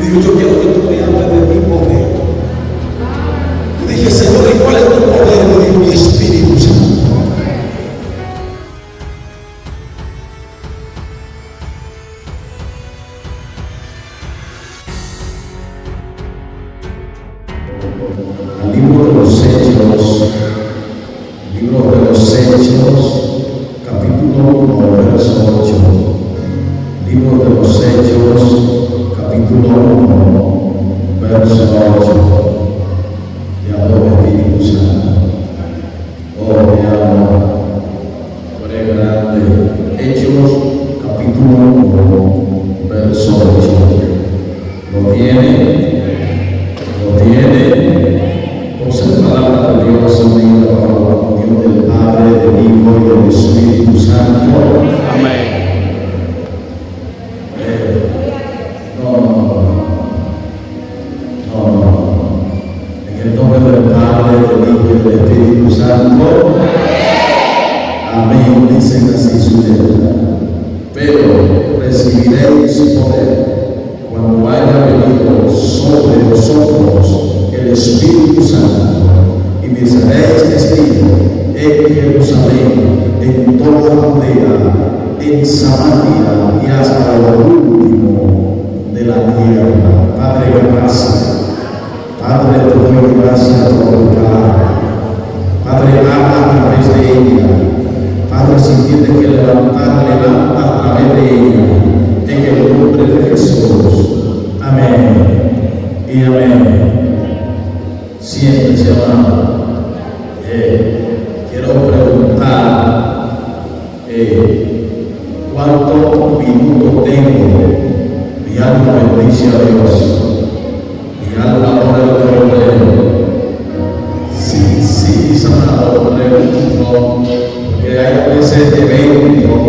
dijo, yo quiero que tú me hables de mi poder. Y dije, Señor, ¿y cuál es tu poder? Me dijo, mi Espíritu Santo. El libro de los Hechos, capítulo 1, verso 8. Libro de los Hechos, capítulo 1, verso 8. Te adoro, Espíritu Santo. Oh, te adoro. Tú eres grande. Hechos, capítulo 1, verso 8. ¿Lo tiene? ¿Lo tiene? Observa la palabra de Dios unida bajo la comunión del Padre, del Hijo y del Espíritu Santo. Amén. En el nombre del Padre, del Hijo y del Espíritu Santo. Amén. Dicen así su letra. Pero recibiréis poder cuando haya venido sobre vosotros el Espíritu Santo, y me seréis testigos en Jerusalén, en toda Judea, en Samaria y hasta lo último de la tierra. Padre, gracias. Padre, te doy gracias por tu palabra. Padre, habla a través de ella. Padre, si tienes que levantar, levanta a través de ella. En el nombre de Jesús. Amén y amén. Siéntese, hermano. Quiero preguntar cuántos minutos tengo. Mi alma bendice a Dios. Mi alma adora el Cordero. Sí, sanador, pregunto, porque hay a veces eventos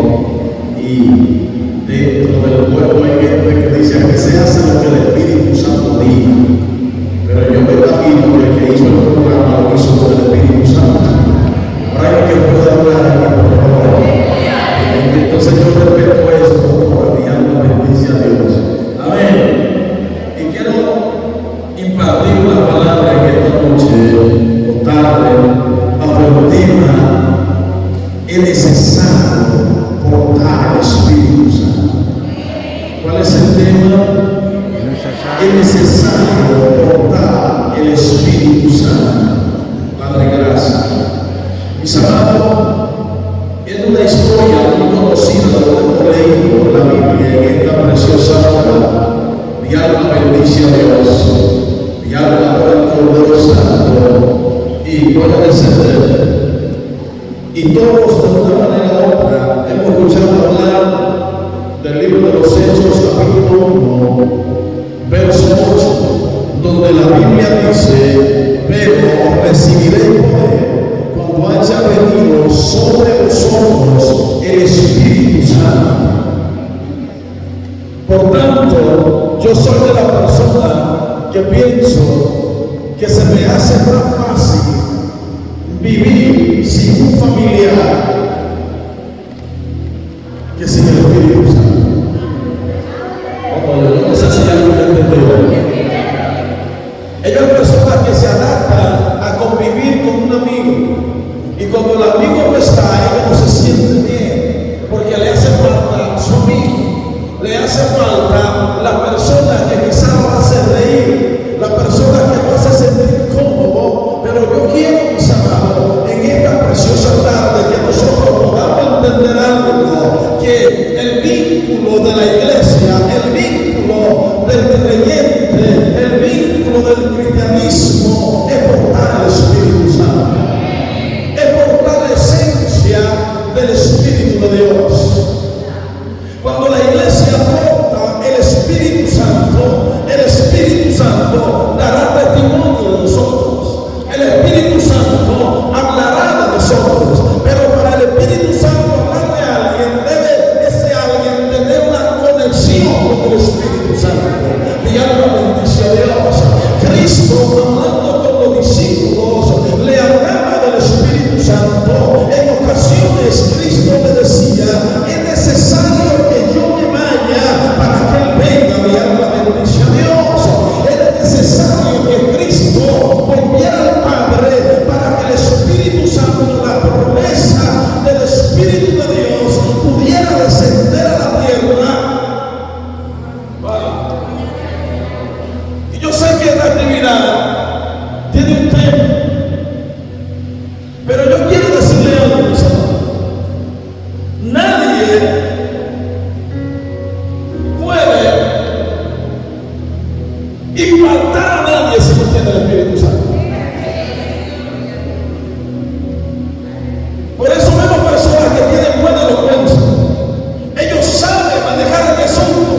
y dentro del pueblo hay gente que dice que se hace lo que el Espíritu Santo diga. Pero yo me imagino que el que hizo el programa lo hizo por el Espíritu Santo. Ahora hay que pueda hablar aquí, por favor. Entonces yo respeto eso, por mi alma bendice a Dios. Amén. Y quiero impartir una palabra en esta noche o tarde bajo el tema: es necesario portar el Espíritu Santo. ¿Cuál es el tema? Es necesario portar el Espíritu Santo. Padre, gracias. Mis amados, es una historia muy conocida de lo que hemos leído en la Biblia en esta preciosa hora. Mi alma bendice a Dios. Mi alma adora el Cordero Santo y puede descender. Y todos, de una manera u otra, hemos escuchado hablar del libro de los Hechos, capítulo 1, verso 8, donde la Biblia dice: pero recibiréis poder cuando haya venido sobre vosotros el Espíritu Santo. Por tanto, yo soy de la persona que pienso que se me hace más fácil vivir sin un familiar que sin el Espíritu Santo. Yo no sé si alguien me entendió. Hay personas que se adaptan a convivir con un amigo, y cuando el amigo no está, ella no se siente bien, porque le hace falta su amigo, le hace falta la persona que quizás lo hace reír, la persona que lo hace sentir cómodo. Pero yo quiero, mis amados, en esta preciosa tarde, que nosotros podamos entender algo, que el vínculo de la iglesia, el vínculo del creyente, el vínculo del cristianismo es portar el Espíritu Santo, es portar la esencia del Espíritu de Dios. Cuando la iglesia porta el Espíritu Santo, actividad tiene un tema. Pero yo quiero decirle algo, mis hermanos. Nadie puede impactar a nadie si no tiene el Espíritu Santo. Por eso vemos personas que tienen buena elocuencia. Ellos saben manejar el asunto.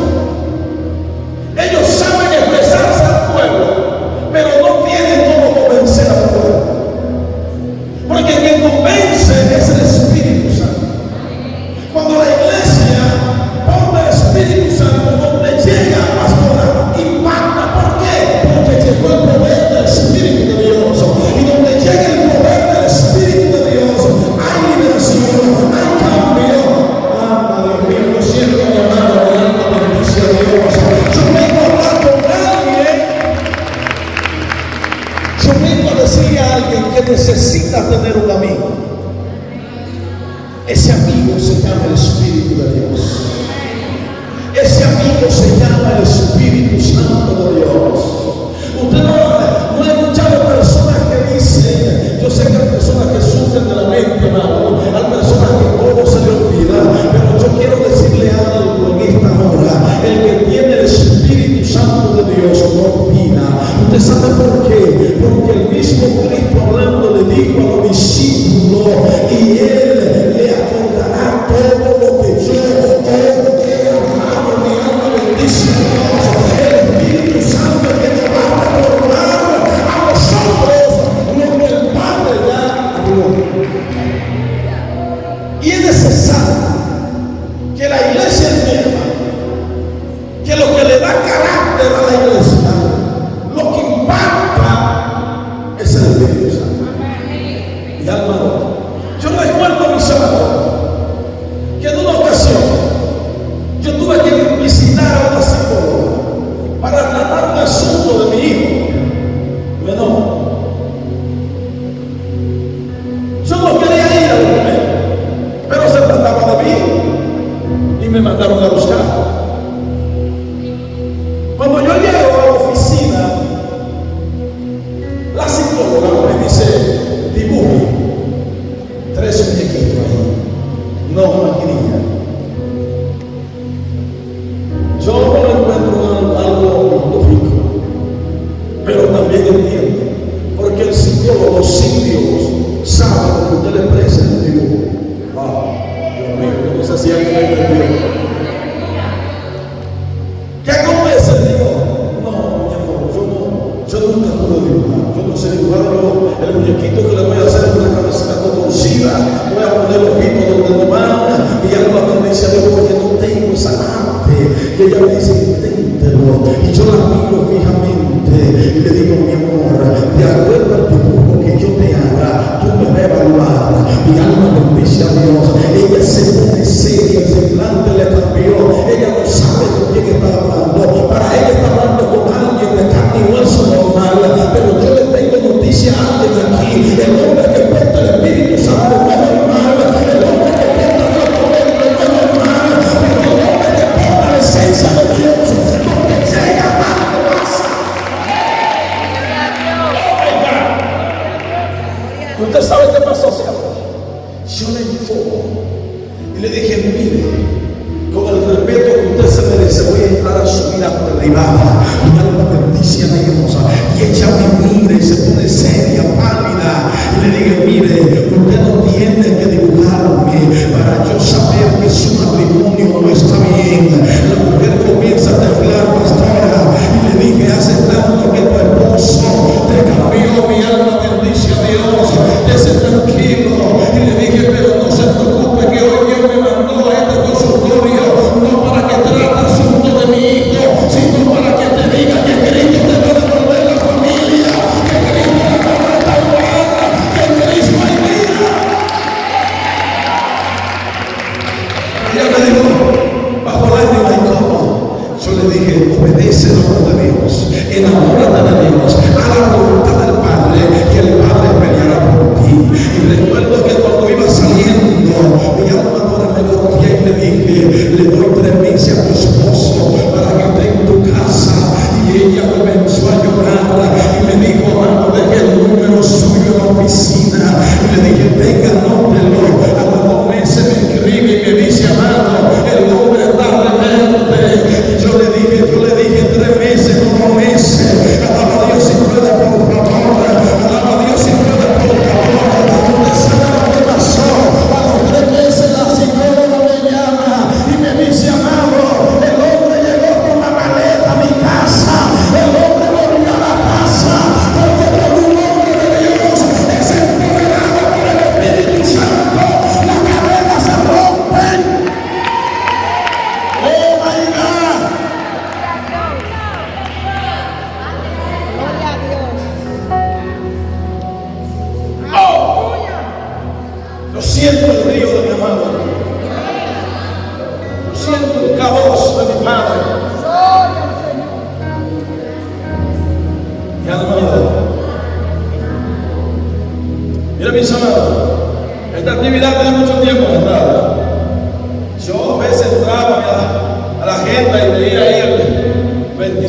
Ellos saben expresarse al pueblo, pero no tienen cómo convencer al pueblo. Porque quien convence es el Espíritu Santo. Cuando la iglesia pone el Espíritu Santo, donde llega a pastorar, impacta. ¿Por qué? Porque llegó el poder del Espíritu de Dios. Y donde llega el poder del Espíritu de Dios, hay liberación, hay cambio. Dios mío, yo siento mi amado, mi alma bendice a Dios. Yo vengo a hablar con alguien. Yo vengo a decirle a alguien que necesita tener un amigo. Ese amigo se llama el Espíritu de Dios. Ese amigo se llama el Espíritu Santo de Dios. Usted no ha escuchado personas que dicen, yo sé que hay personas que sufren de la mente, hermano, hay personas que todo se le olvida, pero yo quiero decirle algo en esta hora. El que tiene el Espíritu Santo de Dios no olvida. ¿Usted sabe por qué? Porque el mismo Cristo hablando le dijo a los discípulos, y él le acordará todo lo que yo he amado. Mi alma bendice a Dios. El Espíritu Santo que nos va a recordar a nosotros lo que el Padre ya habló. Y es necesario que la iglesia entienda que lo que le da carácter a la iglesia, lo que impacta, es el Espíritu Santo. Y hermano, yo recuerdo, mis hermanos, que en una ocasión yo tuve que visitar a una psicóloga para tratar un asunto de mi hijo menor. Yo no quería ir al primero, pero se trataba de mí y me mandaron a buscar. Cuando yo llego a la oficina, la psicóloga me dice, dibuje 3 muñequitos ahí, no maquinilla. Yo no encuentro algo lógico, pero también entiendo, porque el psicólogo, los psicólogos, sabe lo que usted le expresa en el dibujo. Dios mío, yo no sé si alguien me entendió. ¿Qué acontece? Digo, no, mi amor, yo nunca pude dibujar. Yo no sé dibujar. El muñequito que le voy a hacer es una cabecita torcida. Voy a poner los ojitos donde no van. Y algo me bendice a Dios porque no tengo esa arte. Y ella me dice, inténtelo. Y yo la miro fijamente y le digo, mi amor, de acuerdo al dibujo que yo te haga, tú me vas a evaluar. Mi alma bendice a Dios. Ella se pone seria, el semblante le cambió. Ella no sabe con quién está hablando. Para ella está hablando con alguien de carne y hueso normal. Pero yo le tengo noticia a alguien aquí. El hombre que porta el Espíritu Santo no es normal. El hombre que porta el poder no es normal. Pero el hombre que porta la esencia de Dios, donde llega a la masa. ¿Usted sabe qué pasó? Yo le informo y le dije, mire, con el respeto que usted se merece, voy a entrar a su vida privada. Mi alma bendice a Dios. Y ella me mira y se pone seria, pálida. Y le dije, mire, usted no tiene que dibujarme para yo saber que su matrimonio no está bien. La mujer comienza a temblar, pastora. Y le dije, hace tanto que tu esposo te cambió. Mi alma bendice a Dios. Esté tranquilo. Y le dije, pero no se preocupe que hoy Dios me mandó a este consultorio no para que trate asunto de mi hijo, sino para que te diga que Cristo te va a devolver la familia, que Cristo te va a restaurar, que en Cristo hay vida. Ella me dijo, bajo la ánima y cómo. Yo le dije, obedece la voz de Dios, enamórate de Dios, a la voluntad del Padre, y el Padre peleará por ti. Y recuerdo que cuando iba saliendo, mi alma ahora me golpeé y le dije, le doy 3 meses a tu esposo para que esté en tu casa. Y ella comenzó a llorar.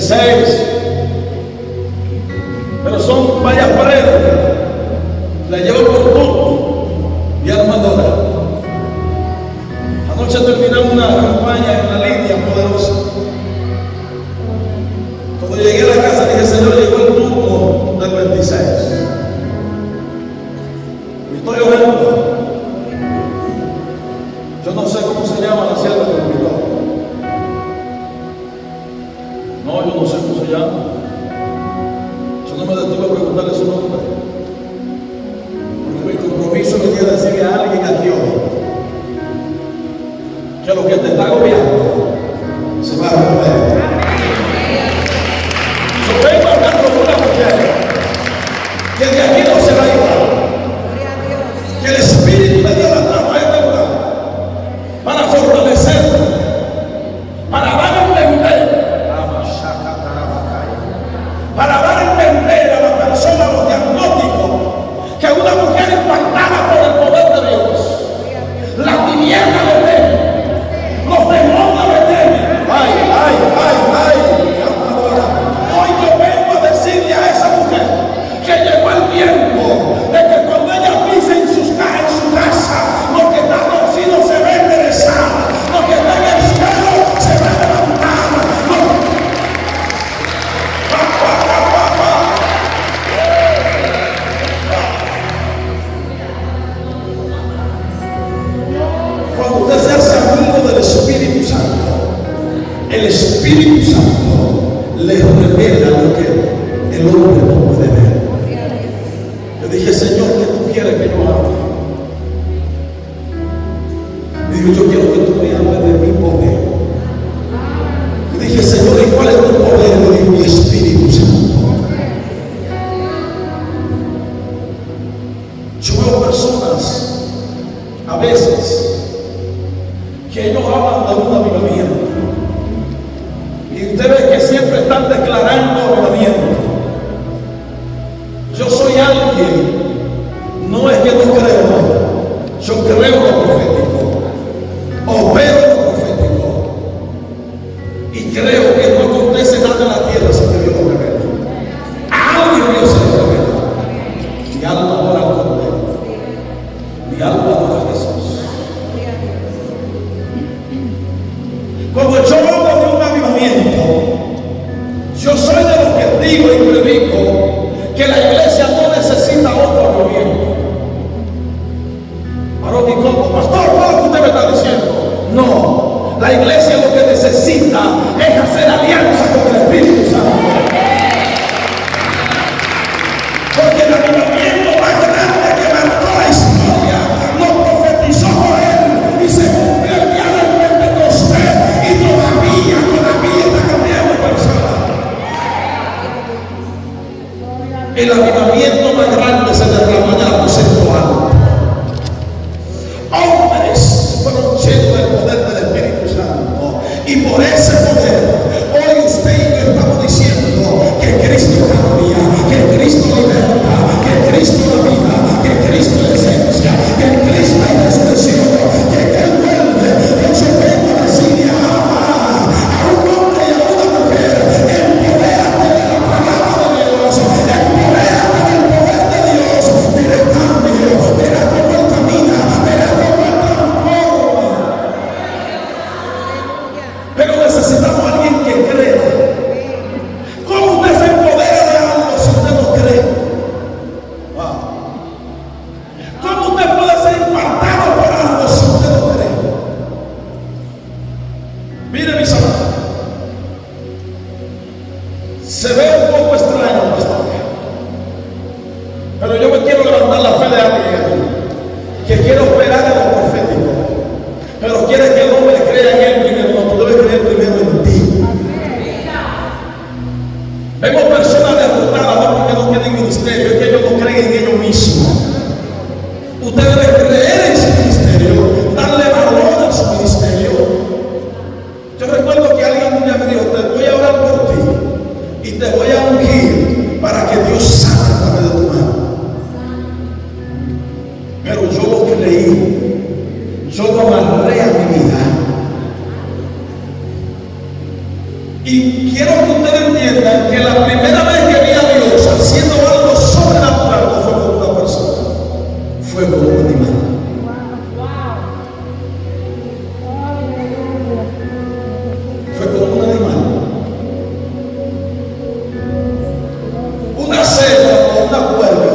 26. Pero son varias paredes. La llevo por todo mi alma adora. Anoche terminamos una campaña en la línea poderosa. Cuando llegué a la casa dije, Señor, llegó el turno del 26. Y estoy orando. Yo no sé cómo se llama la sierva que me invitó. No, yo no sé cómo se llama. Yo no me detuve a preguntarle su nombre. Porque mi compromiso me dio decirle a alguien aquí hoy que lo que te está agobiando se va a romper. Yo vengo hablando con una mujer que de aquí no se va igual. Que el Espíritu me dio la trama a este lugar para fortalecerlo, para dar a entender, para dar a entender a la persona los diagnósticos que una mujer impactada por el poder de Dios, la tiniebla le teme, los demonios le temen. Ay, ay, ay, ay. Hoy yo vengo a decirle a esa mujer que llegó el tiempo de que cuando ella pise en su casa, lo que está torcido se va a enderezar, lo que está en el suelo se va a levantar. Cuando usted se hace amigo del Espíritu Santo, el Espíritu Santo le revela lo que el hombre no puede ver. Yo dije, Señor, ¿qué tú quieres que yo haga? Y dijo, yo quiero que tú me hables de mi poder. Y dije, Señor, ¿y cuál es tu poder? Me dijo, mi Espíritu Santo. Yo veo personas a veces que ellos hablan de un avivamiento y usted ve que siempre están declarando avivamiento. Yo soy alguien, no es que no creo, yo creo lo profético, opero lo profético y creo que no acontece nada en la tierra sin que Dios lo revele. A alguien Dios se lo revela. Mi alma adora al Cordero, mi alma adora a Jesús. Cuando yo hablo de un avivamiento, yo soy de los que digo y predico que la iglesia no necesita otro avivamiento. Ahora digo, pastor, ¿qué es lo que usted me está diciendo? No, la iglesia lo que necesita es hacer alianza con el Espíritu Santo. Porque el avivamiento más grande que marcó la historia lo profetizó Joel y se cumplió el día del Pentecostés y todavía está cambiando personas. El avivamiento más grande se derramó en el aposento alto. Hombres fueron llenos del poder del Espíritu Santo y por ese poder hoy usted y yo estamos diciendo que Cristo cambia, que Cristo liberta, que Cristo da vida, que Cristo es esencia, que Cristo es expresión, que Él vuelve. Yo vengo a decirle a un hombre y a una mujer, empodérate de la palabra de Dios, empodérate del poder de Dios. Mira el cambio, mira cómo Él camina, mira cómo Él transforma. Pero necesitamos a alguien que crea. ¿Cómo usted se empodera de algo si usted no cree? ¿Cómo usted puede ser impactado por algo si usted no cree? Mire, mis amados, se ve un poco extraño la historia, pero yo me quiero levantar la fe de alguien aquí que quiere operar en lo profético, pero quiere que el hombre crea en él primero. No, tú debes creer primero en ti. Vemos personas derrotadas no porque no tienen ministerio, es que ellos no creen en ellos mismos. Usted debe creer en su ministerio, darle valor a su ministerio. Yo recuerdo que alguien un día me dijo, te voy a orar por ti y te voy a ungir para que Dios sane a través de tu mano. Pero yo lo creí, yo lo amarré a mi vida. Y quiero que ustedes entiendan que la primera vez que vi a Dios haciendo algo sobrenatural no fue con una persona, fue con un animal. Fue con un animal. Una cebra o una puerca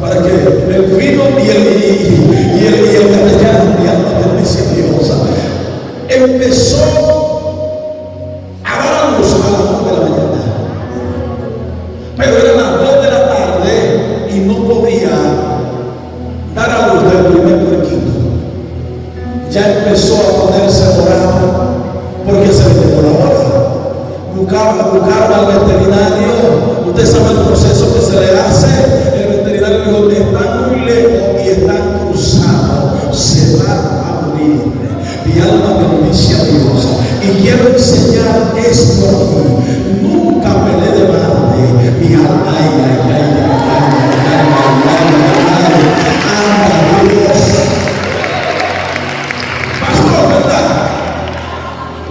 para que el vino y el castellano, mi alma bendice a Dios, empezó a dar a luz a las 2 de la mañana. Pero eran las 2 de la tarde y no podía dar a luz del primer puerquito. Ya empezó a ponerse morado porque se le llegó la hora. Buscaron al veterinario. Usted sabe el proceso que se le hace. El veterinario dijo que están muy lejos y están cruzados, se van a morir. Mi alma bendice a Dios y quiero enseñar esto aquí. Nunca peleé de madre. Mi alma, ay, ay, ay, ay, Dios. Pastor, ¿verdad?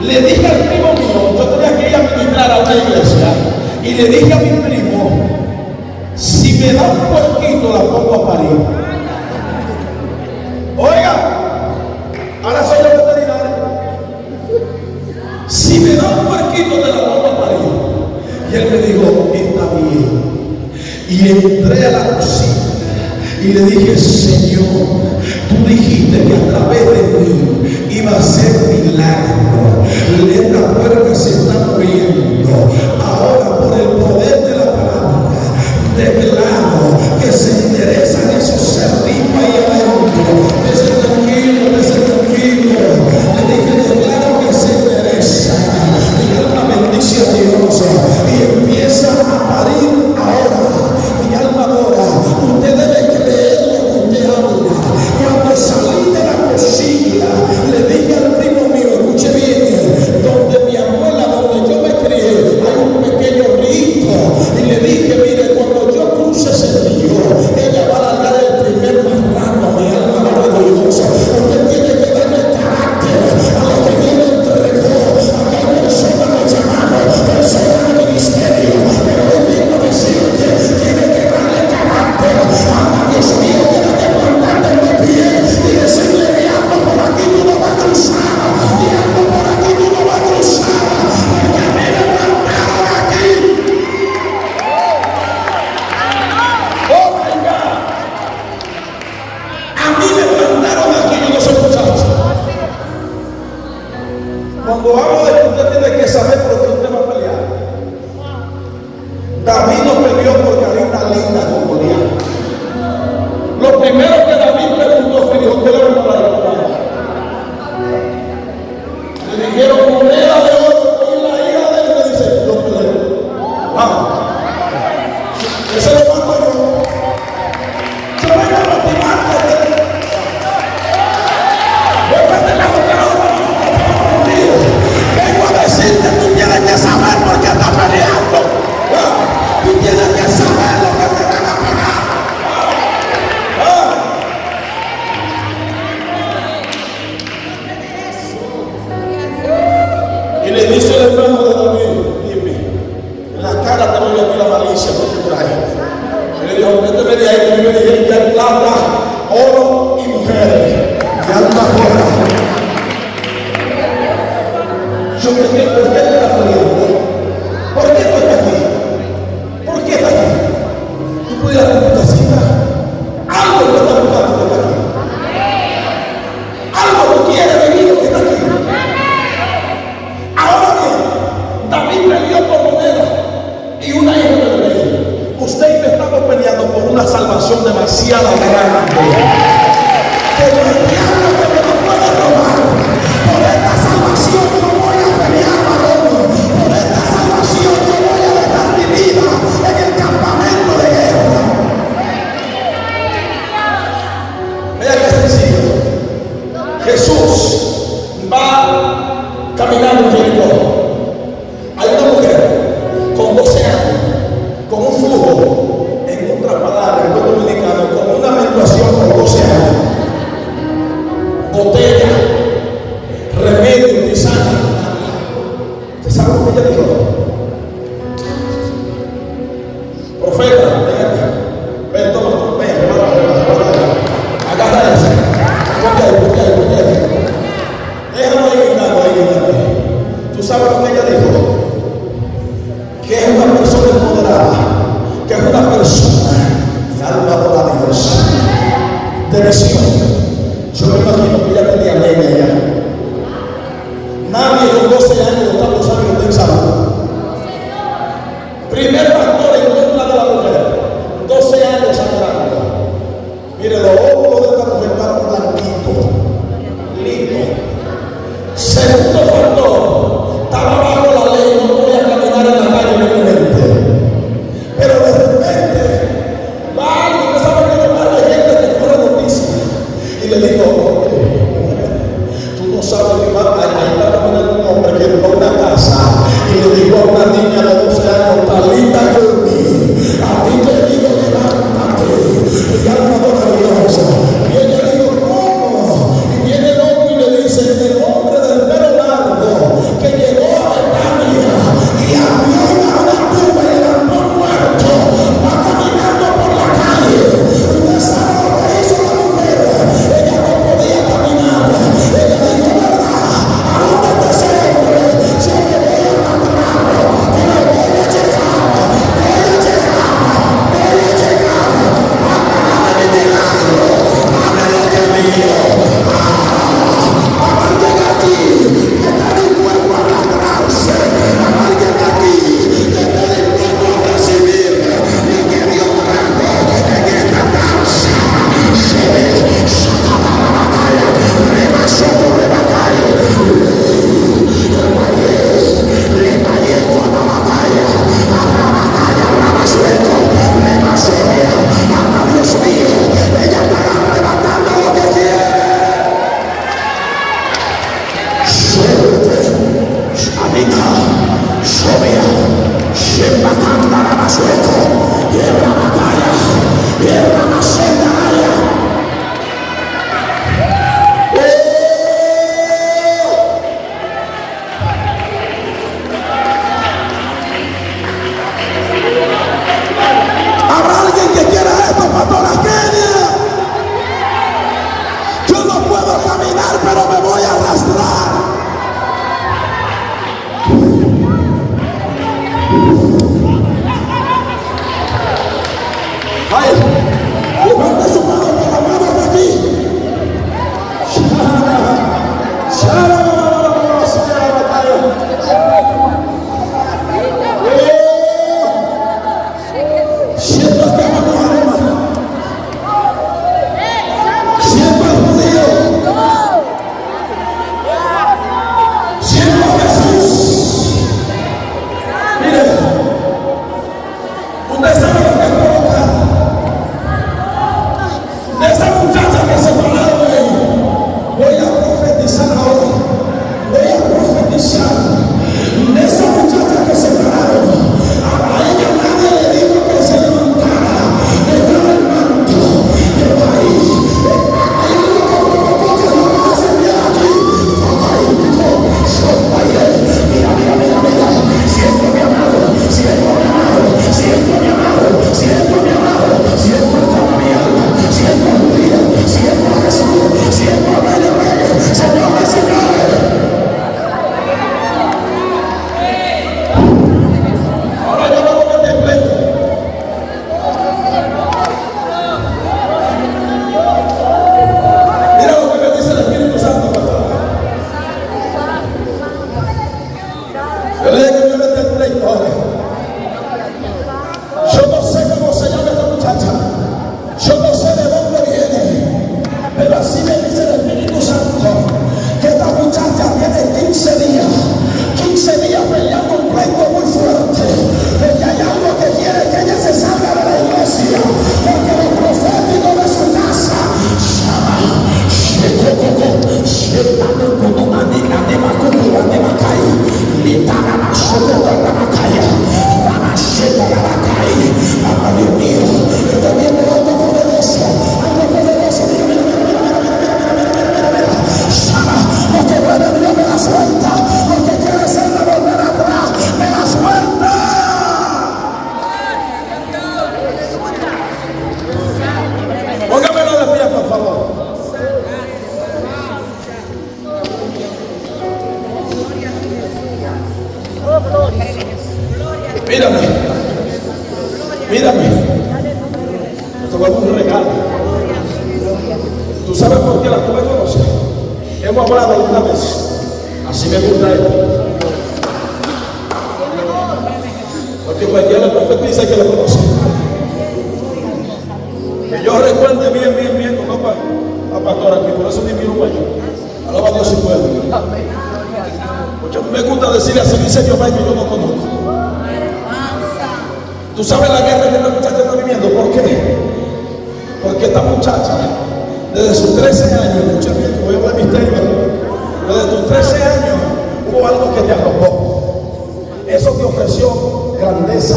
Le dije al primo mío, yo tenía que ir a ministrar a una iglesia, y le dije a mi primo, si me da un puerquito la pongo a parir. Oiga, ahora soy el veterinario. Si me da un puerquito te la pongo a parir. Y él me dijo, está bien. Y entré a la cocina y le dije, Señor, tú dijiste que a través de mí iba a ser milagro. Esta puerca se está muriendo. Ahora, por el poder de la palabra, declaro que se interesan esos cerritos ahí adentro. Ese tranquilo. Le dije, declaro que se interesa. Mi alma bendice a Dios. Y empieza a parir ahora. Mi alma adora. Usted debe creer lo que usted habla. Cuando salí de la cocina, le dije al primo mío, escuche bien, donde mi abuela, donde yo me crié, hay un pequeño río. Y le dije, mire, cuando yo cruce ese río, ella va a largar el primer marrano. Mi alma adora a Dios. Usted tiene que darle carácter a lo que Dios le entregó. Aquí hay personas de llamado, personas de ministerio, pero hoy mismo decirte, tiene que darle carácter. Anda, Dios mío, tiene que plantarte en los pies y decirle, diablo, por aquí tú no vas a cruzar, diablo, por aquí tú no vas a cruzar, porque a mí me plantaron aquí. Oh my God, a mí me plantaron aquí, yo no soy muchacho. Cuando hablo de que usted tiene que saber por qué usted va a pelear. David no peleó por carita linda con Goliat. Lo primero que David preguntó fue, dijo, ¿qué le vamos a dar a la mano? Le dijeron moneda de oro y la hija de él le dice, yo peleo. Vamos. Ese lo mato yo. Yo vengo a motivarte. Vengo a decirte, tú tienes que saber por qué estás peleando. Tú tienes que saber lo que te van a pagar. Y le dice el hermano de David, dime, en la cara te voy a ver la malicia que tú traes. Y le dijo, vete de ahí, que me dijeron que hay plata, oro y mujeres. Y alma fuera. Yo me dije, ¿por qué te estás peleando? ¿Por qué tú estás aquí? ¿Por qué estás aquí? Tú puedes ir a tu casita. Algo que está buscando que está aquí. Algo que quiere venir lo que está aquí. Ahora bien, David peleó por moneda y una hija del rey. Usted y yo estamos peleando por una salvación demasiado grande. Que los diablos que me lo pueden robar. Por esta salvación yo voy a pelear, varón. Por esta salvación yo voy a dejar mi vida en el campamento de guerra. Vea qué sencillo. Jesús va caminando en Jericó. Hay una mujer con 12 años, con un flujo, en otras palabras, en buen dominicano, con una menstruación por 12 años. Habrá alguien que quiera esto, pastora Kenia. Yo no puedo caminar, pero me voy a arrastrar. Ay, levante su mano con la mano de aquí. Siento que vamos a armar. Siento al judío. Siento a Jesús. Mire, usted sabe lo que provoca. De esa muchacha que se pararon ahí. Voy a profetizar ahora. Voy a profetizar. De esa muchacha que se pararon. A ella nadie le dijo que se levantara. Le daba el manto. Pero ahí lo que provocó que no me descendiera aquí. Mira. Siento mi amado. Siento mi amado. Siento mi amado. Siento mi amado. Siento toda mi alma. Siento a Judía. Siento a Jesús. Siento a Rey de Reyes. Señores, señores. Ahora yo no voy a meter pleito. Mira lo que me dice el Espíritu Santo, pastor. Yo le dije que me voy a meter pleito ahora. Yo no sé cómo se llama esta muchacha. Yo no sé de dónde viene. Pero así me dice el Espíritu Santo. Que esta muchacha tiene 15 días. 15 días peleando un pleito muy fuerte. Porque hay algo que quiere que ella se salga de la iglesia. Porque los proféticos de su casa. Dios mío, está viendo algo poderoso, lo que puede Dios me da suelta, lo que quiere ser de volver atrás, me da suelta. Póngamelo de pie, por favor. Mírame. Esto fue un regalo. ¿Tú sabes por qué la tuve que conocer? Hemos hablado alguna vez. Así me gusta esto. Porque cualquiera le profetiza que lo conoce. Que yo recuerde bien, no para la pastora aquí, por eso ni miro para allá. Alaba a Dios si puedo. Porque a mí me gusta decirle así, dice Jehová, que yo no conozco. ¿Tú sabes la guerra que esta muchacha está viviendo? ¿Por qué? Porque esta muchacha, desde sus 13 años, escucha bien, que voy a hablar de misterio, desde tus 13 años hubo algo que te arropó. Eso te ofreció grandeza.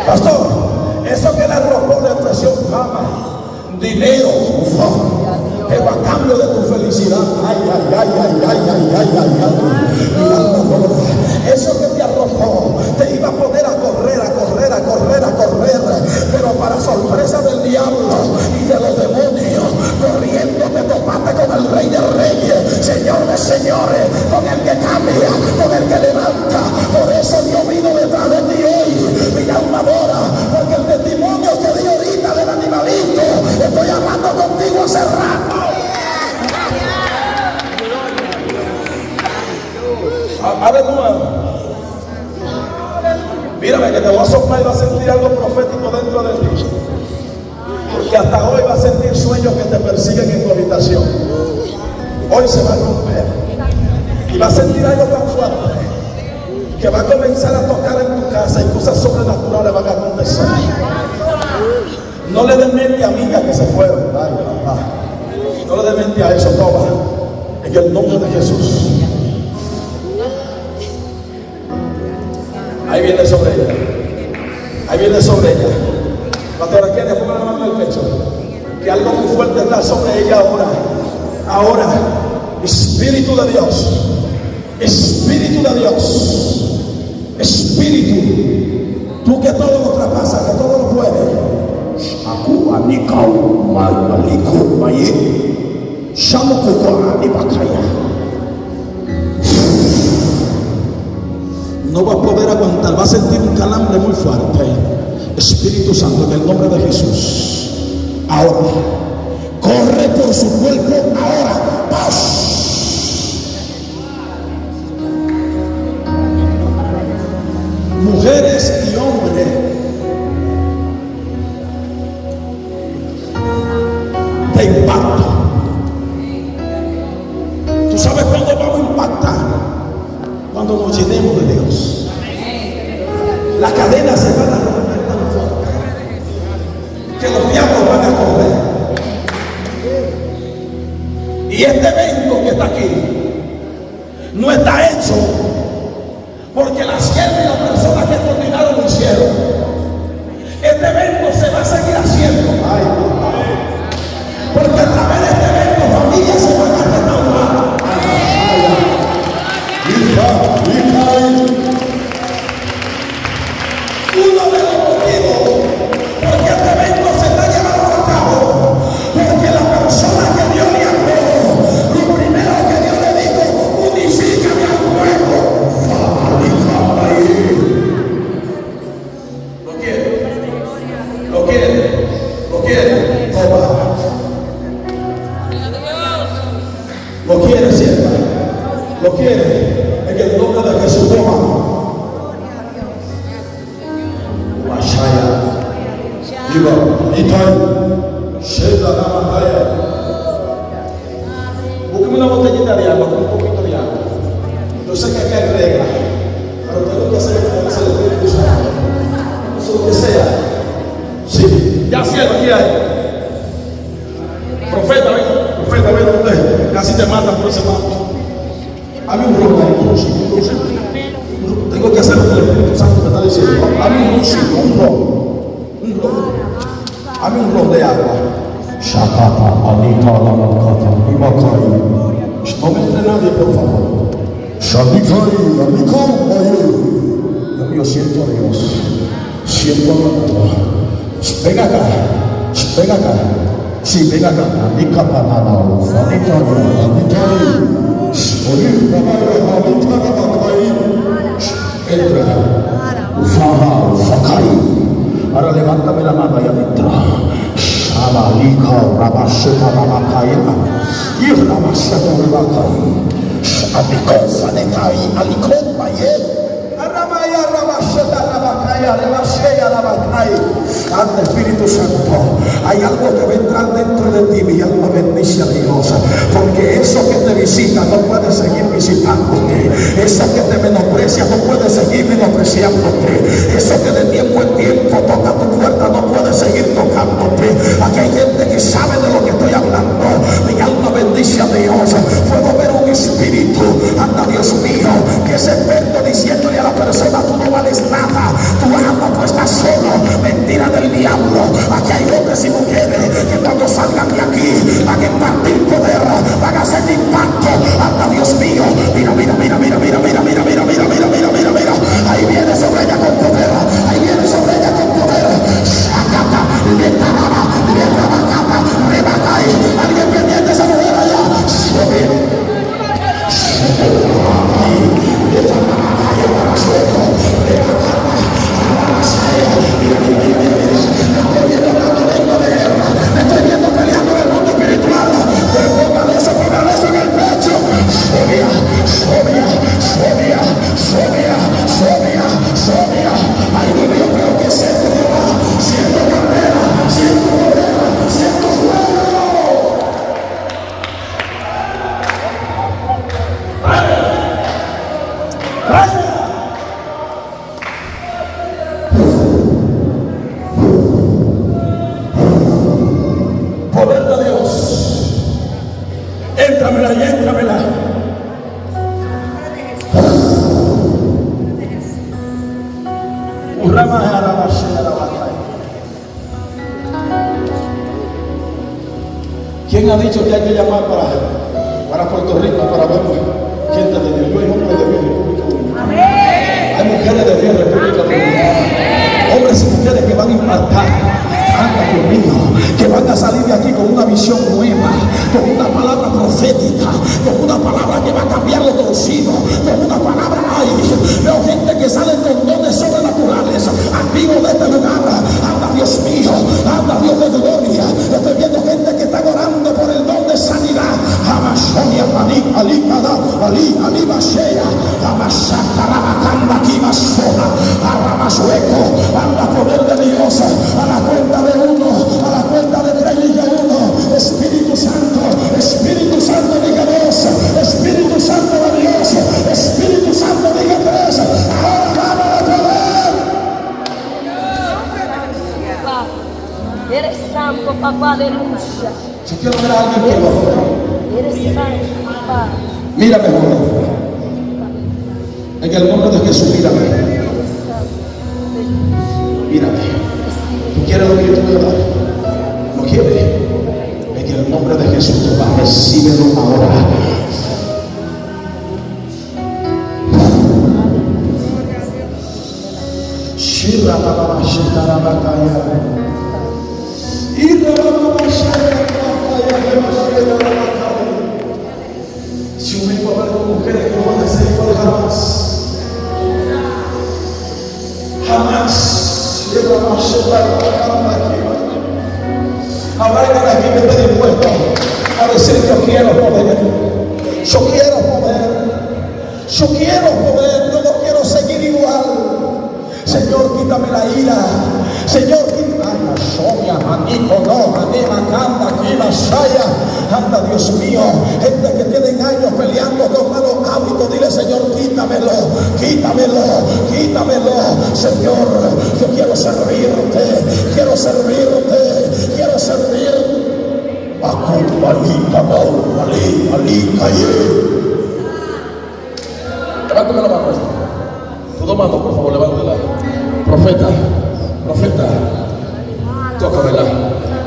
Pastor, eso que le arropó le ofreció fama, dinero, pero a cambio de tu felicidad. Eso que te arrojó te iba a poner a correr, pero para sorpresa del diablo y de los demonios, corriendo te topaste con el Rey de Reyes, Señor de señores, con el que cambia, con el que levanta. Por eso Dios vino detrás de ti hoy, mi alma adora, porque el testimonio que di ahorita del animalito, estoy hablando contigo hace rato. A ver, mírame que te voy a soplar y vas a sentir algo profético dentro de ti. Porque hasta hoy vas a sentir sueños que te persiguen en tu habitación. Hoy se va a romper. Y vas a sentir algo tan fuerte que va a comenzar a tocar en tu casa y cosas sobrenaturales van a acontecer. No le den mente a amigas que se fueron. Ay, papá. No le den mente a eso, toma. En el nombre de Jesús. Ahí viene sobre ella. Ahí viene sobre ella. Pastora, ¿quiere poner la mano en el pecho? Que algo muy fuerte está sobre ella ahora. Ahora, Espíritu de Dios. Espíritu de Dios. Espíritu. Tú que todo lo traspasas, que todo lo puedes. Aku anikau maliku mayi. Shamuku anibakaya. No va a poder aguantar, va a sentir un calambre muy fuerte. Espíritu Santo, en el nombre de Jesús. Ahora, corre por su cuerpo ahora. ¡Paz! Mujeres y hombres de impacto. ¿Tú sabes cuándo vamos a impactar? Cuando nos llenemos de Dios. Las cadenas se van a romper tan fuerte que los diablos van a correr. Y este evento que está aquí no está hecho porque la sierva y las personas que coordinaron lo hicieron. Este evento se va a seguir haciendo. Porque a través de este evento familias se van a restaurar. Uno de los motivos porque este evento se está llevando a cabo, porque la persona que Dios le habló, lo primero que Dios le dijo, unifícame al pueblo. ¿Lo quiere? ¿Lo quiere? ¿Lo quiere? Toma. ¿Lo quiere, sierva? ¿Lo quiere? En el nombre de Jesús, toma. Mashaya. Diga, Itai. Sheda la Mataya. Búsqueme una botellita de agua con un poquito de agua. Yo sé que aquí hay reglas, pero tengo que hacer el Espíritu Santo. Eso es lo que sea. Sí, ya cierto, aquí hay. Profeta, ven usted. Casi te matan por ese manto. Hazme un ron ahí, un rucio. Tengo que hacer lo que el Espíritu Santo me está diciendo. Hazme un rucio, un ron. Hazme un ron de agua. Shakata, Anita, Lamakata, Imakai. No me entre nadie, por favor. Shanikai, Amikau, Mayu. Yo siento a Dios. Siento a Dios. Ven acá. Ven acá. Sí, ven acá. Anikapa, Nanao. Anita, Anita. Entra. Ufaha, Ufakai. Ahora levántame la mano allá adentro. Shabalika, Rabasheta, Rabakaya. Y Rabasheta, Rabakaya. Aliko, Fanekai, Aliko, Maye. Aramaya, Rabasheta, Rabakaya, Rabashea, Rabakaya. Anda, Espíritu Santo. Hay algo que va a entrar dentro de ti, mi alma bendice a Dios, porque eso que te visita no puede seguir visitándote, eso que te menosprecia no puede seguir menospreciándote, eso que de tiempo en tiempo toca tu puerta no puede seguir tocándote. Aquí hay gente que sabe de lo que estoy hablando. Mi alma bendice a Dios. Puedo ver un espíritu, anda Dios mío, que es experto diciéndole a la persona: tú no vales nada, tu alma tú estás solo. Mentira del diablo. Aquí hay hombres y mujeres que cuando salgan de aquí van a impartir poder, van a hacer impacto. Anda Dios mío, mira, mira, mira, mira, mira, mira, mira, mira, mira, mira, mira, mira, mira. Ahí viene sobre ella con poder, ahí viene sobre ella con poder. Shakata, letaraba, letarabacata, rebacay. Alguien pendiente esa mujer allá. Estoy viendo peleando en el mundo espiritual. Póngale eso en el pecho. Sobia. Ay, Dios mío, creo que siento candela, siento poder, siento fuego. ha dicho que hay que llamar para Puerto Rico para ver gente de Dios. Yo hay hombres de Dios en República Dominicana. Hay mujeres de Dios en República Dominicana. Hombres y mujeres que van a impactar. Anda, Dios mío, que van a salir de aquí con una visión nueva, con una palabra profética, con una palabra que va a cambiar lo torcido, con una palabra. Ay, veo gente que sale con dones sobrenaturales, amigos de este lugar. Anda, Dios mío, anda, Dios de gloria. Estoy viendo gente que está orando por el don de sanidad. Amasonia, Ali, Bashea, Amasata, Rabacanda, Kimasola, Arramasueco, anda, poder de Dios, a la cuenta de uno, a la cuenta de tres, diga uno. Espíritu Santo, diga dos. Espíritu Santo de Dios, Espíritu Santo, diga tres. Ahora vamos a poder. Eres santo, papá, aleluya. Si quiero ver a alguien que lo Eres santo, papá. mírame, joven. En el nombre de Jesús, mírame. Mírame. ¿Tú quieres lo que yo te voy a dar? ¿Lo quieres? En el nombre de Jesús, tú vas, recíbelo ahora. Shira baba shitara bakaya. Ira baba shitara bakaya. Si yo vengo a ver con mujeres que no van a ser igual jamás. Jamás. Habrá alguien aquí que esté dispuesto a decir: yo quiero poder, yo quiero poder, yo quiero poder, yo no quiero seguir igual. Señor, quítame la ira. Señor, quítame la soya, manico, no, anima, canta, aquí la saya. Anda, Dios mío, gente que tienen años peleando con malos hábitos. Dile: Señor, quítamelo, quítamelo, quítamelo. Señor, yo quiero servirte, quiero servirte, quiero servirte. Levántame la mano. Tus dos manos, por favor, levántala. Profeta, tócamela.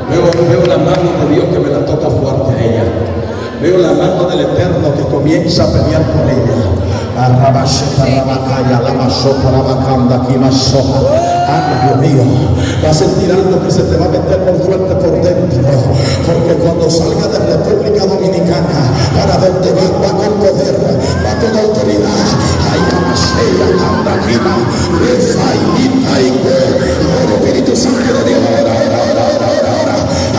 Veo la mano de Dios que me la toca fuerte a ella. Veo la mano del Eterno que comienza a pelear por ella. Dios mío, va a sentir algo que se te va a meter muy fuerte por dentro, porque cuando salga de República Dominicana, para donde va con poder, va con autoridad. Espíritu Santo de Dios, ahora,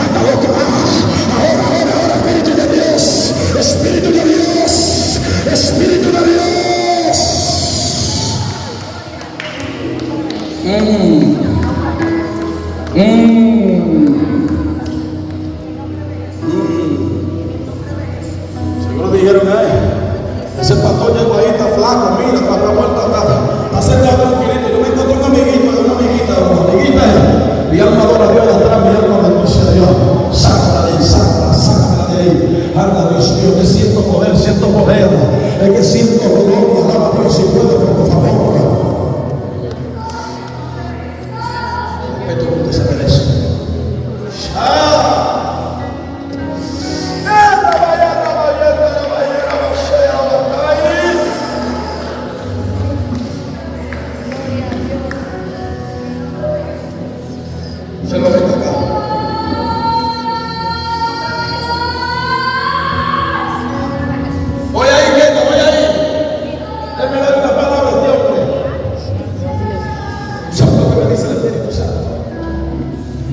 anda loca, ahora, Espíritu de Dios, Espíritu de Dios, Espíritu de Dios. Seguro dijeron: ay, ese pastor llegó ahí, está flaco, mira, está muerto, está sentado tranquilito. Yo me encontré un amiguito de una amiguita, mi alma adora a Dios, atrás mi alma bendice a Dios. Sácala de ahí. Anda, Dios mío, que siento poder, es que siento gloria. Alaba a Dios si puede, por favor. Esto no te sabe de eso. Se lo ven acá. Voy ahí. Déjame dar una palabra de hombre. ¿Sabes lo que me dice el Espíritu Santo?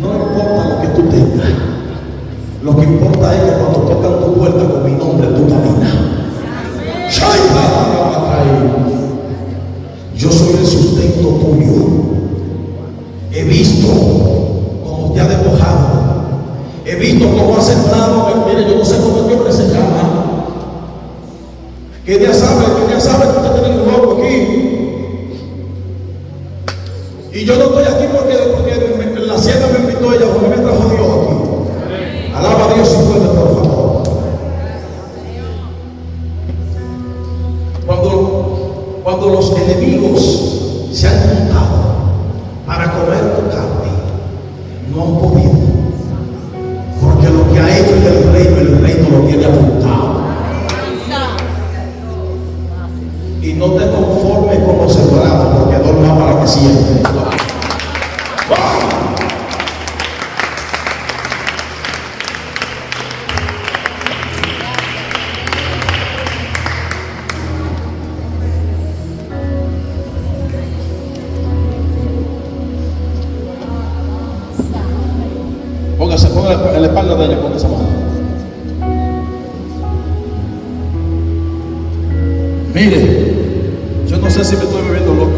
No importa lo que tú tengas. Lo que importa es que cuando tocan tu puerta con mi nombre, tú caminas. Yo soy el sustento tuyo. He visto cómo te ha despojado. He visto cómo ha sembrado. Mire, yo no sé cómo este hombre se llama. Que ya sabe que usted tiene un loco aquí. Y yo no estoy aquí porque la ciega me invitó ella, porque me trajo Dios aquí. Alaba a Dios si puede, por favor. Cuando los enemigos se han juntado para comer tu carne, no han podido, porque lo que ha hecho el reino, Y no te conformes con lo sembrado, porque no es para que siempre. Póngase en la espalda de ella, póngase mano. Mire, yo no sé si me estoy volviendo loco,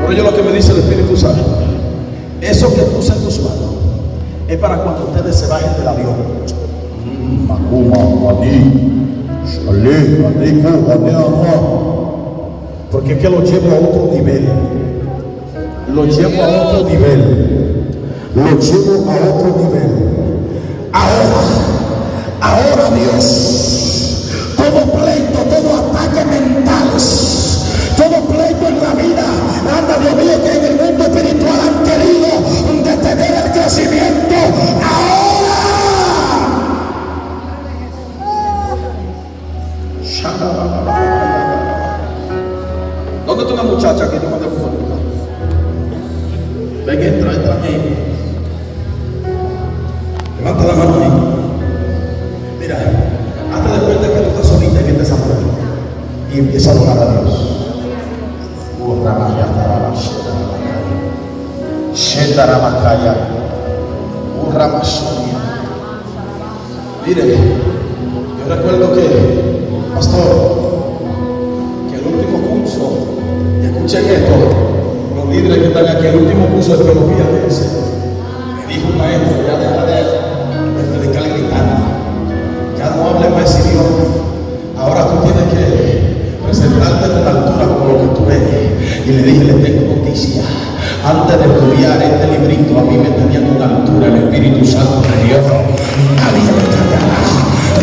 pero yo lo que me dice el Espíritu Santo, eso que puse en tus manos es para cuando ustedes se bajen del avión. Porque es que lo llevo a otro nivel. Lo llevo a otro nivel. Lo llevo a otro nivel. Ahora Dios, todo pleito, todo ataque mentales, todo pleito en la vida, anda Dios mío, que en el mundo espiritual han querido detener el crecimiento. Ahora ¿dónde está una muchacha que no me dejó? Ven, entra ahí. Levanta la mano ahí. Mira, hazte de cuenta que tú estás solita en este salón y empieza a adorar a Dios. Mire, yo recuerdo que, pastor, que el último curso, y escuchen esto, los líderes que están aquí, el último curso de teología de ese, me dijo un maestro, ya deja de predicar gritando, ya no hables más ese idioma, ahora tú tienes que presentarte con altura como lo que tú eres. Y le dije, le tengo noticia, antes de estudiar este librito a mí me tenía con altura el Espíritu Santo de Dios. Nadie me cambiará,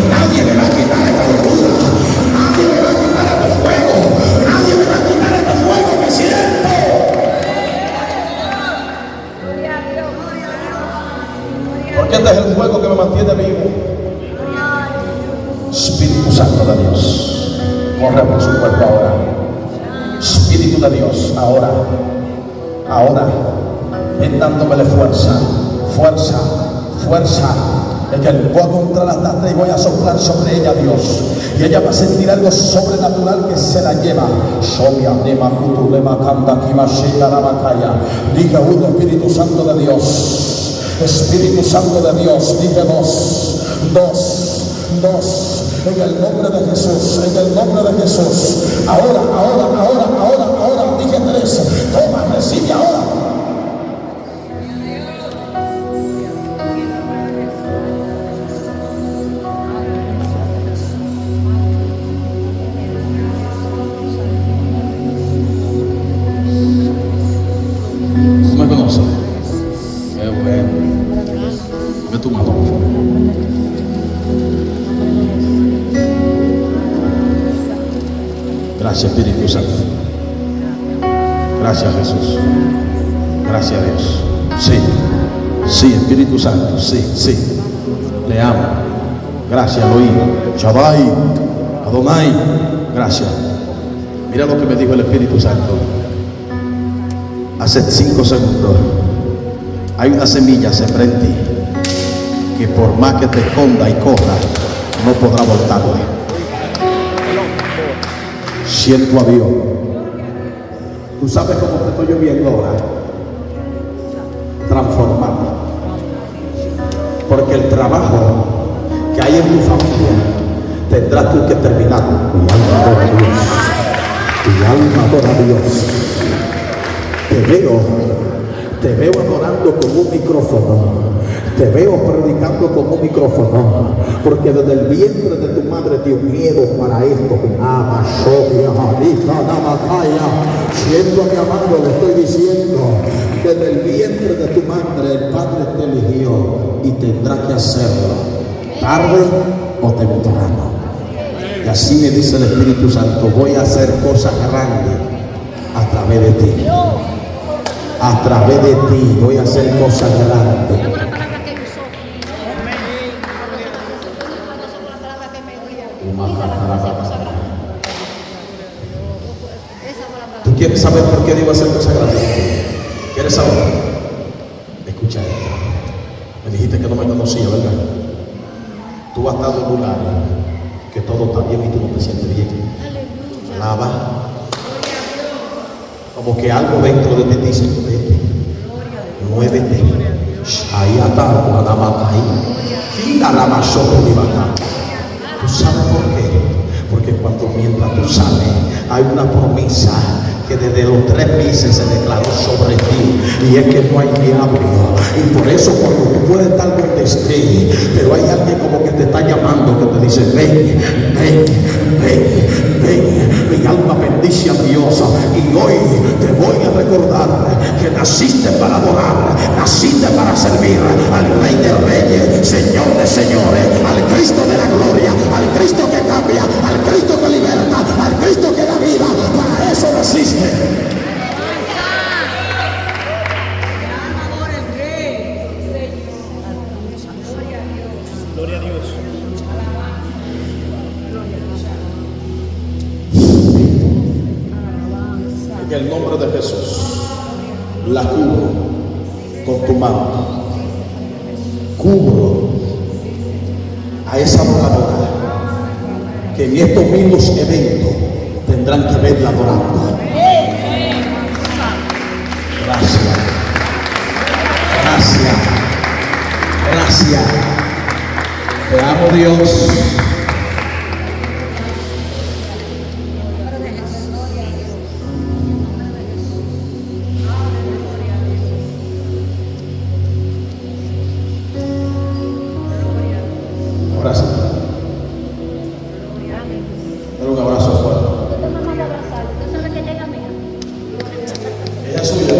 nadie me va a quitar esta altura, nadie me va a quitar este fuego, nadie me va a quitar este fuego que siento. Porque este es el fuego que me mantiene vivo. Espíritu Santo de Dios, corre por su cuerpo ahora. Espíritu de Dios, ahora, ven dándome fuerza. Es que voy a encontrar las datas y voy a soplar sobre ella, Dios. Y ella va a sentir algo sobrenatural que se la lleva. Diga uno, Espíritu Santo de Dios. Espíritu Santo de Dios, dije dos. En el nombre de Jesús, Ahora, dije 3. Toma, recibe ahora. ¿Tú me conoces? Qué bueno. Dame tu mano, por favor. Gracias, Espíritu Santo. Gracias, Jesús. Gracias, Dios. Sí, Espíritu Santo. Sí. Le amo. Gracias, Elohim. Shaddai, Adonai. Gracias. Mira lo que me dijo el Espíritu Santo hace 5 segundos. Hay una semilla sembrada en ti que por más que te esconda y corra, no podrá voltarla. Siento a Dios. Tú sabes cómo te estoy viendo ahora. Transformado. Porque el trabajo que hay en tu familia tendrás tú que terminar. Mi alma adora a Dios. Mi alma adora a Dios. Te veo adorando con un micrófono. Te veo predicando con un micrófono, porque desde el vientre de tu madre dio miedo para esto. Siento a mi amado, le estoy diciendo, desde el vientre de tu madre el Padre te eligió y tendrás que hacerlo, tarde o temprano. Y así me dice el Espíritu Santo, voy a hacer cosas grandes a través de ti. A través de ti voy a hacer cosas grandes. quieres saber por qué Dios va a hacer cosas grandes? ¿Quieres saber? Escucha esto. Me dijiste que no me conocía, ¿verdad? Tú has estado en lugares que todo está bien y tú no te sientes bien. Alaba. Como que algo dentro de ti dice: vete, muévete. Ahí está, ¿tú sabes por qué? Porque mientras tú sales, hay una promesa que desde los 3 meses se declaró sobre ti, y es que no hay diablo. Y por eso cuando tú puedes estar donde estés, pero hay alguien como que te está llamando, que te dice: ven, ven, ven, ven. Mi alma bendice a Dios, y hoy te voy a recordar que naciste para adorar, naciste para servir al Rey de Reyes, Señor de Señores, al Cristo de la gloria, al Cristo que cambia, al Cristo que liberta, al Cristo que da vida. Para eso naciste. Gloria a Dios. En el nombre de Jesús, la cubro con tu mano. Cubro a esa adoradora que en estos mismos eventos tendrán que verla adorando. Gracias. Gracias. Gracias. Te amo, Dios. Abrazo. Dale un abrazo fuerte. Ella es suya.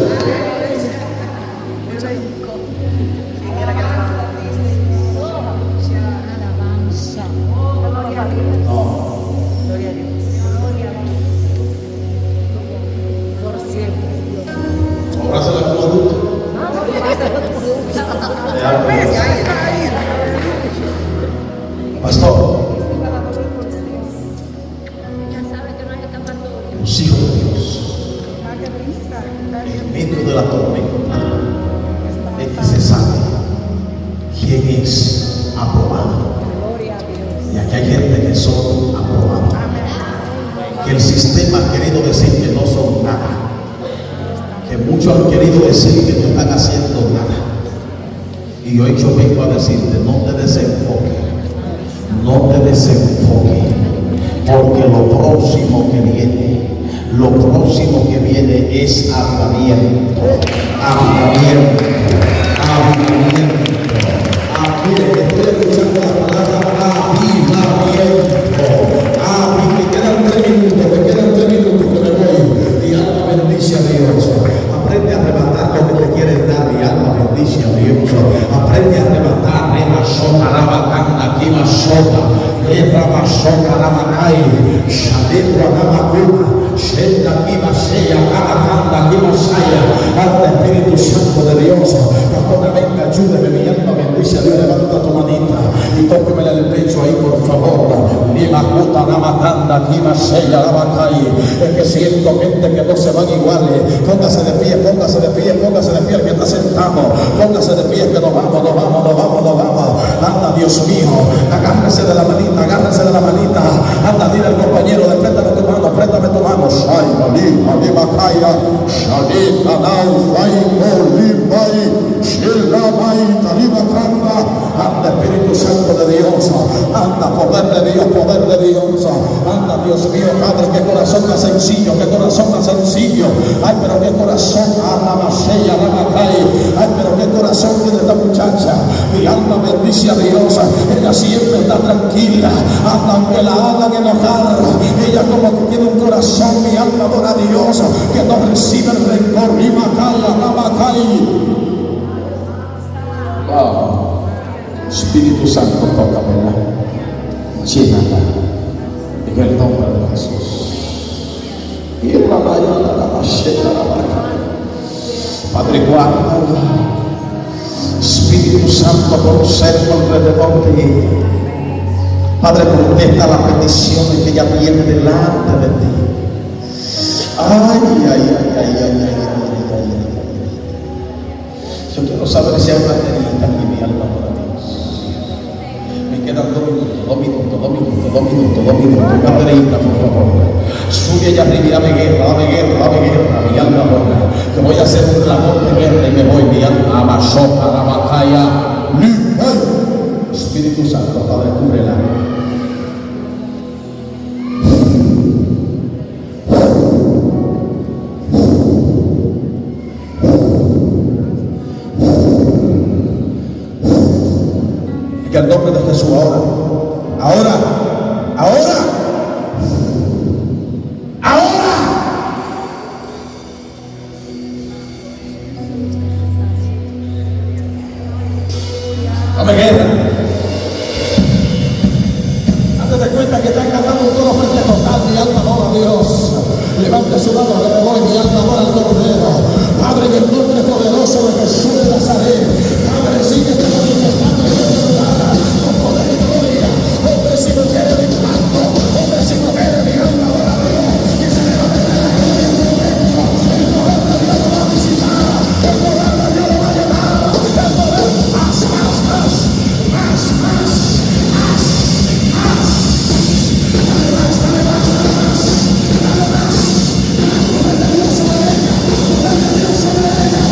Abrázala como adulto. Te amo. Pastor, los hijos de Dios, en medio de la tormenta, es que se sabe quién es aprobado. Y aquí hay gente que son aprobados, que el sistema ha querido decir que no son nada, que muchos han querido decir que no están haciendo nada. Y hoy yo vengo a decirte: no te desenfoques. No te desenfoques, porque lo próximo que viene es avivamiento, avivamiento, avivamiento. Estoy escuchando la palabra avivamiento. Me quedan 3 minutos que me voy. Mi alma bendice a Dios. Aprende a arrebatar lo que te quieren dar. Mi alma bendice a Dios. Aprende a arrebatar. Espíritu Santo de Dios, pastor, venga, ayúdeme, mi alma bendice a Dios. Levanta tu manita y tóquemela en el pecho ahí, por favor. Es que siento gente que no se van iguales. Póngase de pie, póngase de pie, póngase de pie el que está sentado. Póngase de pie, que nos vamos. Anda, Dios mío, agárrese de la manita, agárrese de la manita. Anda, dile al compañero: préstame tu mano, préstame tu mano. Anda, Espíritu Santo de Dios, anda, poder de Dios, poder de Dios. Anda, Dios mío, Padre, qué corazón más sencillo, qué corazón más sencillo. Ay, pero qué corazón, ay, pero qué corazón tiene esta muchacha. Mi alma bendice a Dios. Ella siempre está tranquila, hasta aunque la hagan enojar. Ella como que tiene un corazón, mi alma adora a Dios, que no recibe el rencor. Wow. Espíritu Santo, tócamela, llénala en el nombre de Jesús. Padre, guárdala. Espíritu Santo, conserva alrededor de ella. Padre, contesta las peticiones que ella tiene delante de ti. Ay, ay, ay, ay, ay, ay, ay, ay. Yo quiero saber si hay baterista aquí, mi alma para Dios. Me quedan 2 minutos, 2 minutos, 2 minutos, 2 minutos, 2 minutos. Baterista, por favor. Sube allá arriba y dame guerra, dame guerra, dame guerra, mi alma buena. Que voy a hacer un clamor de guerra y me voy, mi alma. Amazopa, la batalla. Espíritu Santo, Padre, cúbrela. Que el nombre de Jesús ahora, ahora, ahora, ahora. Dame guerra. Date cuenta que están cantando un coro pentecostal, mi alma adora a Dios. Levante su mano, que me voy, mi alma adora al Cordero. Padre, en el nombre poderoso de Jesús de Nazaret. Padre, sigue manifestando en este lugar con poder y gloria. Hombre, si no quiere el impacto, hombre, si no quiere mi alma adora a Dios. Que se levante de la gloria en un momento. El poder de Dios lo va a visitar. El poder de Dios lo va a llenar. El poder, más, más, más, más, más, más, más. Dale más, dale más, dale más, dale más. El poder de Dios sobre ella. El poder de Dios sobre ella.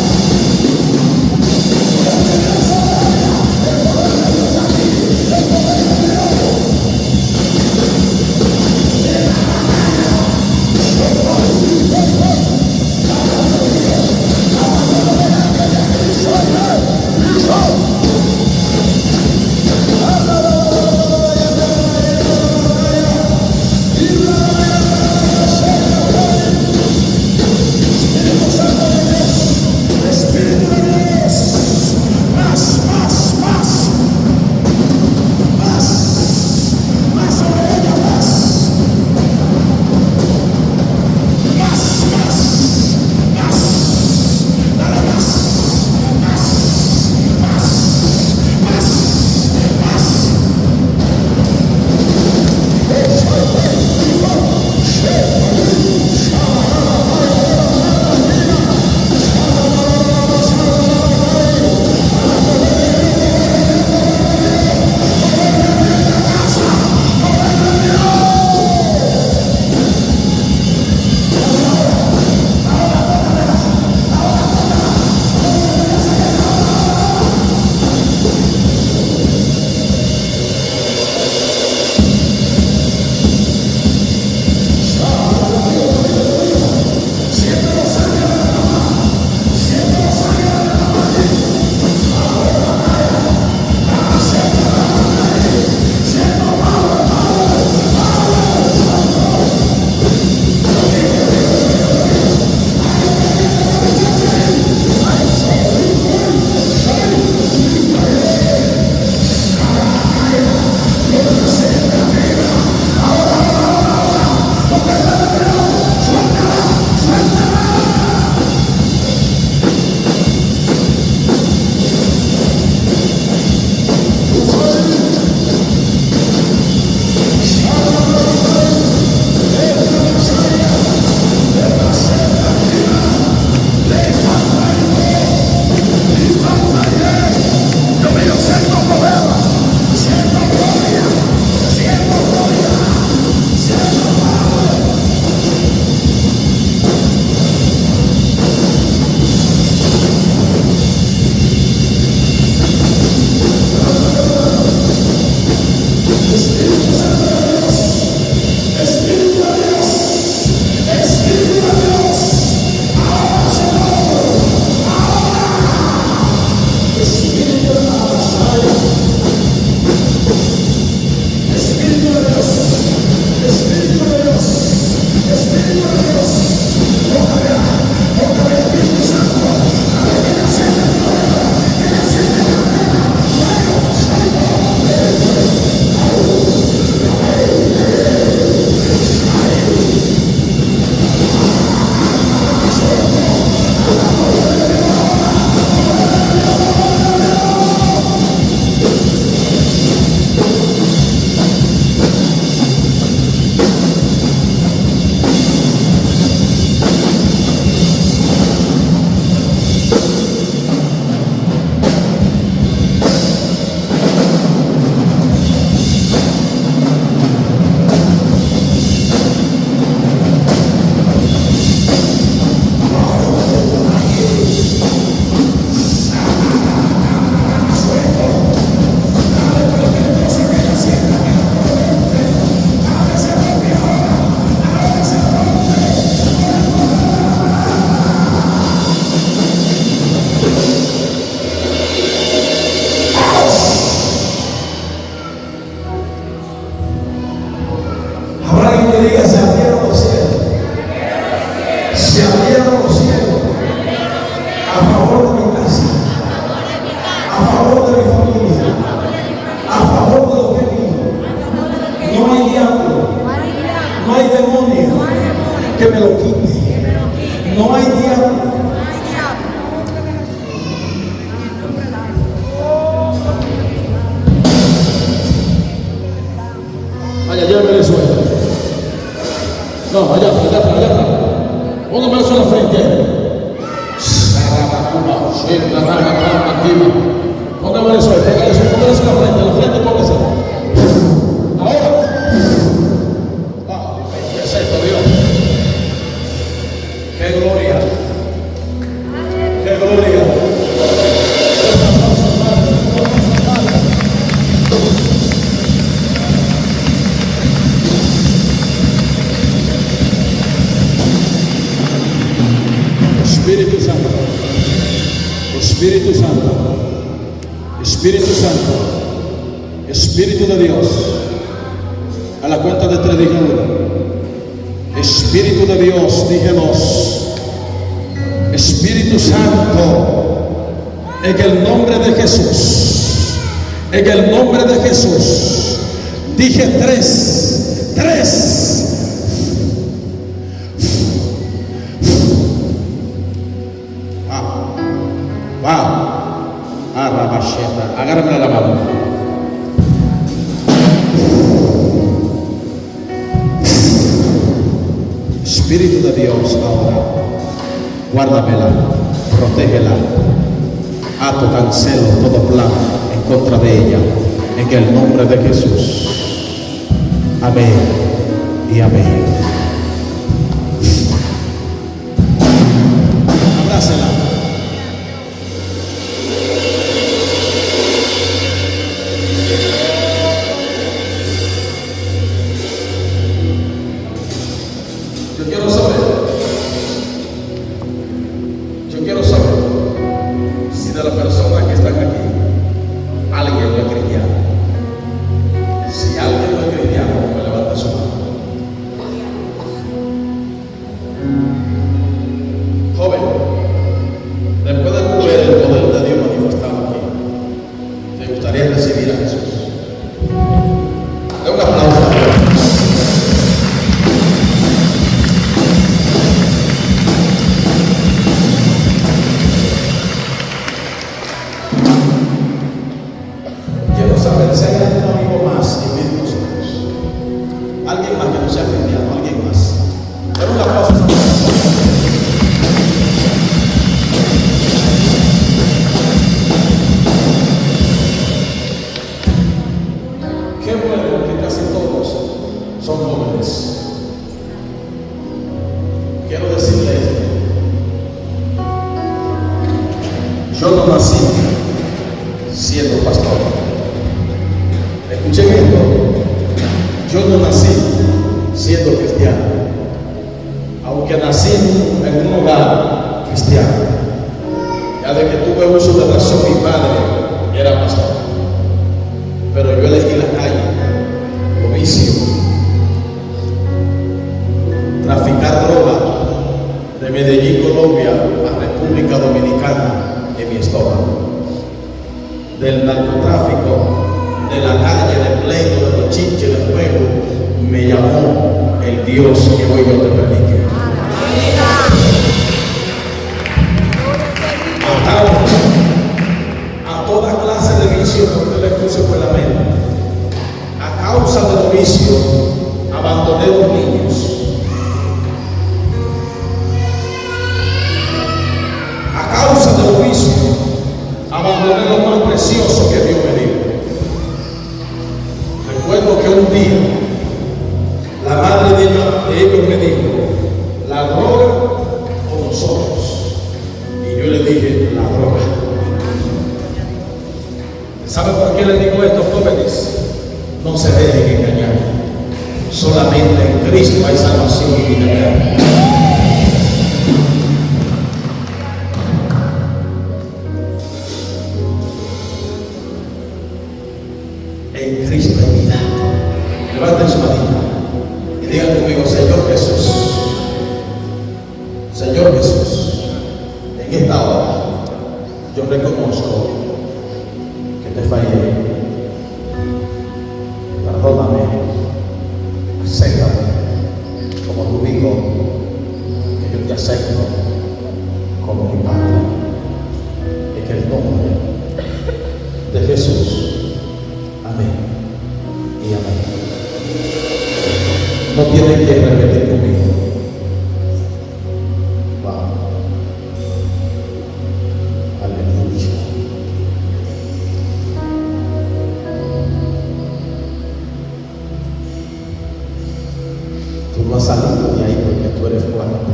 que me lo quite. No hay diablo vaya, lléveme eso. No, allá atrás. Póngame eso en la frente. Póngame eso, póngame eso en la frente, póngase. Ahora. ¿Qué es esto, Dios? ¡Qué gloria! ¡Qué gloria! Espíritu Santo, Espíritu Santo, Espíritu Santo, Espíritu de Dios. A la cuenta de 3 dije 1. Espíritu de Dios, dije 2. Espíritu Santo, en el nombre de Jesús, en el nombre de Jesús, dije 3, 3. Agárrame la mano. Espíritu de Dios, ahora, guárdamela, protégela, ato, cancelo todo plan en contra de ella, en el nombre de Jesús. Amén y amén. Abrázela. Yo quiero saber si de las personas que están aquí, alguien no es cristiano. Si alguien no es cristiano, me levanta su mano. Joven, después de ver el poder de Dios manifestado aquí, ¿te gustaría recibir a Jesús? De un aplauso. Quiero saber si hay algún amigo más en medio de nosotros. Alguien más que no sea cristiano, alguien más. Dame un aplauso a esa persona. Qué bueno que casi todos son jóvenes. Quiero decirle esto. Yo no nací siendo pastor. Escuchen esto. Yo no nací siendo cristiano, aunque nací en un hogar cristiano. Ya de que tuve uso de razón, mi padre era pastor. Pero yo elegí la calle, lo vicio, traficar droga de Medellín, Colombia, a República Dominicana en mi estómago. Del narcotráfico, de la calle, del pleito, de los chinches, del juego, me llamó el Dios que hoy yo te predique. Atado a toda clase de vicio que usted le puse por la mente. A causa de los vicios, abandoné los niños. A causa de los vicios, abandoné lo más precioso que Dios me dio. Recuerdo que un día la madre de ellos me dijo, ¿la droga o nosotros? Y yo le dije, la droga. ¿Sabe por qué le digo esto, jóvenes? No se dejen engañar. Solamente en Cristo hay salvación y vida eterna. En Cristo hay vida. Levanten su manita y digan conmigo, Señor Jesús, Señor Jesús, en esta hora yo reconozco que te fallé. Perdóname, acéptame como tu hijo presento como mi Padre. En el nombre de Jesús. Amén y amén. No tienen que repetir conmigo. Wow. Aleluya. Tú no has salido de ahí porque tú eres fuerte.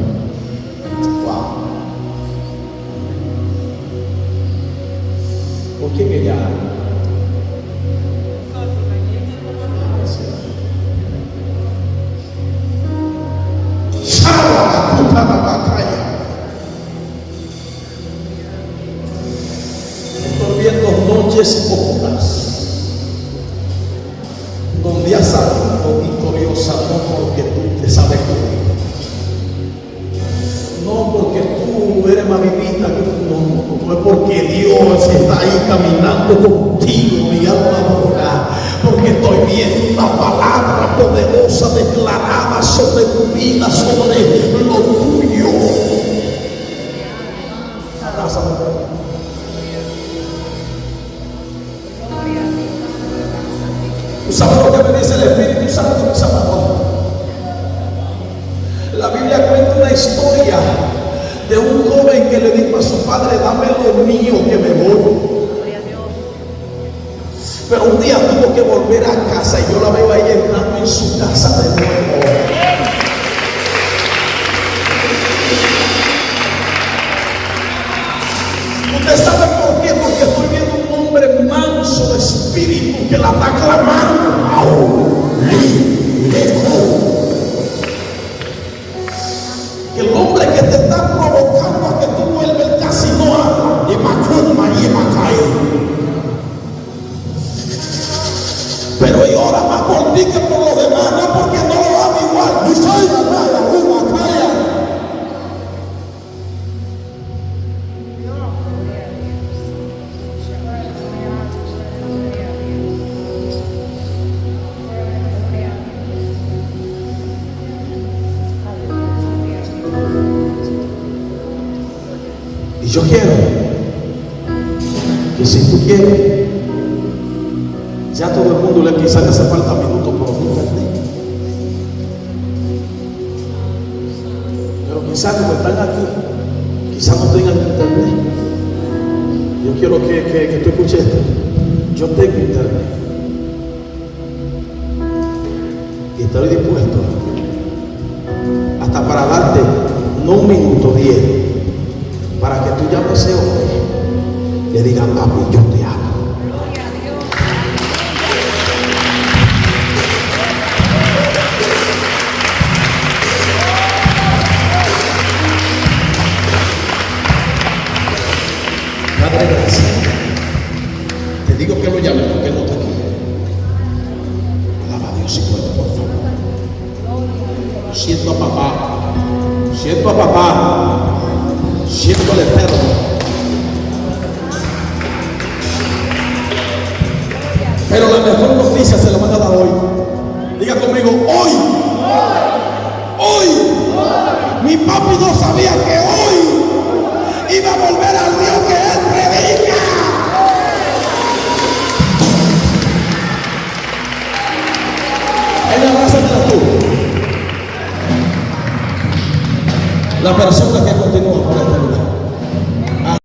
Wow. ¿Por qué me llaman? Estoy viendo noches oscuras donde has salido victoriosa, no porque tú te sabes cubrir, no porque tú eres más vivita, no es porque Dios está ahí caminando contigo, mi alma adora, porque estoy viendo una palabra poderosa declarada sobre tu vida, sobre lo tuyo. Abrázame. ¿Tú sabes lo que me dice el Espíritu Santo, mis amados? La Biblia cuenta una historia de un joven que le dijo a su padre: dame lo mío que me voy. Pero un día tuvo que volver a casa y yo la veo ahí entrando en su casa de nuevo. ¿Usted sabe por qué? Porque estoy viendo un hombre manso de espíritu que la está clamando. El hombre que te está provocando a que tú vuelvas casi no habla. Y macumba y macae. Pero y ahora más por ti que por los demás, no porque no lo haga igual. Y soy la mala, y yo quiero que si tú quieres, ya todo el mundo quizás le hace falta minutos por internet. Pero quizás como están aquí, quizás no tengan internet. Yo quiero que tú escuches esto. Yo tengo internet. Y estoy dispuesto hasta para darte no un minuto, 10, para que tú llames a ese hombre, le digas: papi, yo te amo. Padre, gracias. Te digo que lo llame porque él no está aquí. Alaba a Dios si puede, por favor. Siento a papá. Siento a papá. Siento al Eterno. Pero la mejor noticia se la van a dar hoy. Diga conmigo: hoy. Hoy. Mi papi no sabía que hoy iba a volver al Dios que él predica. Él abrázatela tú. La persona que continúa por este